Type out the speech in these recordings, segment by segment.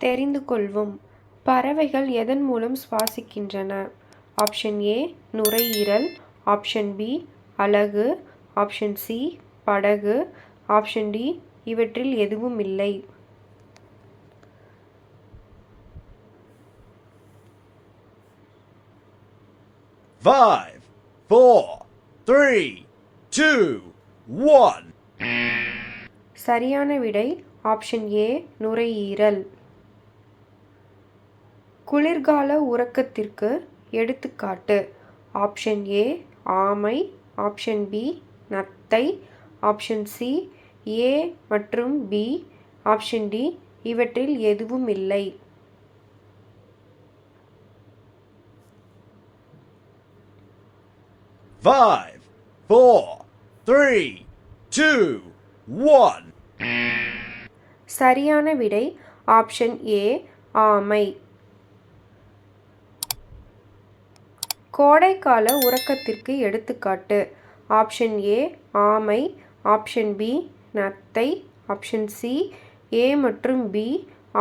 தெரிந்து கொள்வோம். பறவைகள் எதன் மூலம் சுவாசிக்கின்றன? ஆப்ஷன் ஏ நுரையீரல், ஆப்ஷன் பி அலகு, ஆப்ஷன் சி படகு, ஆப்ஷன் டி இவற்றில் எதுவும் இல்லை. Five, four, three, two, one. சரியான விடை ஆப்ஷன் ஏ நுரையீரல். குளிர்கால உறக்கத்திற்கு எடுத்துக்காட்டு. ஆப்ஷன் ஏ ஆமை, ஆப்ஷன் பி நத்தை, ஆப்ஷன் சி ஏ மற்றும் பி, ஆப்ஷன் டி இவற்றில் எதுவும் இல்லை. Five, four, three, two, one. சரியான விடை ஆப்ஷன் ஏ ஆமை. கோடைக்கால உறக்கத்திற்கு எடுத்துக்காட்டு. ஆப்ஷன் ஏ ஆமை, ஆப்ஷன் பி நத்தை, ஆப்ஷன் சி ஏ மற்றும் பி,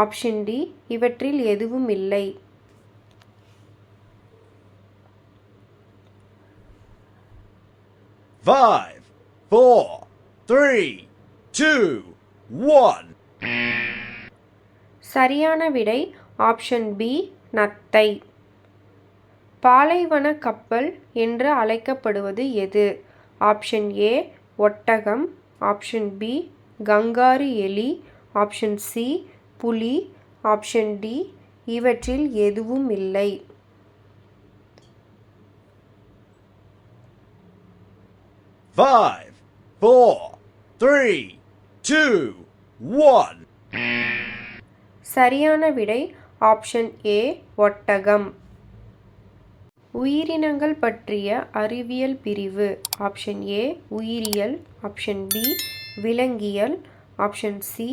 ஆப்ஷன் டி இவற்றில் எதுவும் இல்லை. Five, four, three, two, one. சரியான விடை ஆப்ஷன் பி நத்தை. பாலைவன கப்பல் என்று அழைக்கப்படுவது எது? ஆப்ஷன் ஏ ஒட்டகம், ஆப்ஷன் பி கங்காரு எலி, ஆப்ஷன் சி புலி, ஆப்ஷன் டி இவற்றில் எதுவும் இல்லை. Five, four, three, two, one. சரியான விடை ஆப்ஷன் ஏ ஒட்டகம். உயிரினங்கள் பற்றிய அறிவியல் பிரிவு. ஆப்ஷன் ஏ உயிரியல், ஆப்ஷன் பி விலங்கியல், ஆப்ஷன் சி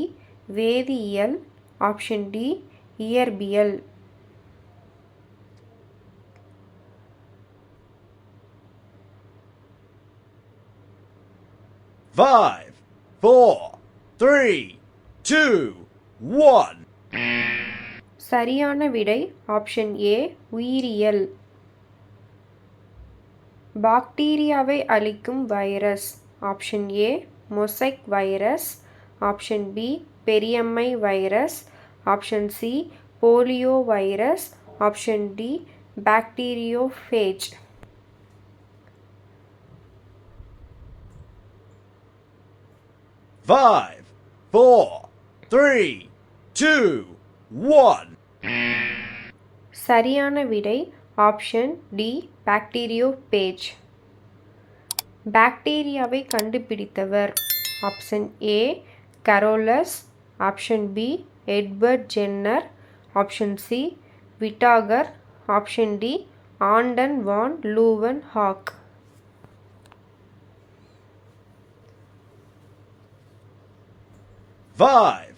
வேதியியல், ஆப்ஷன் டி இயற்பியல். Five, four, three, two, one. சரியான விடை ஆப்ஷன் ஏ உயிரியல். பாக்டீரியாவை அழிக்கும் virus. Option A mosaic virus, option B பெரியம்மை virus, option C polio virus, option D bacteriophage. Five, four, three, two, one. சரியான விடை ஆப்ஷன் டி பாக்டீரியோபேஜ். பாக்டீரியாவை கண்டுபிடித்தவர். Option A Carolus, option B Edward Jenner, option C Whittaker, option D Anton van Leeuwenhoek. Five,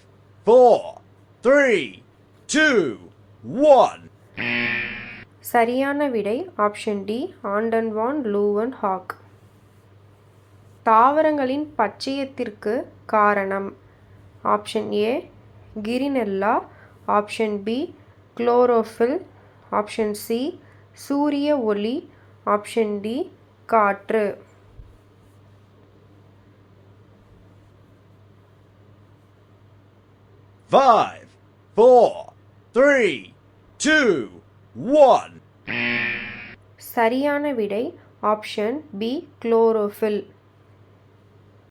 four, three, two, one. சரியான விடை option D Anton van Leeuwenhoek. தாவரங்களின் பச்சையத்திற்கு காரணம். Option A கிரினெல்லா, option B chlorophyll, option C சூரிய ஒளி, option D காற்று. Five, four, three, two, one. சரியான விடை ஆப்ஷன் பி குளோரோஃபில்.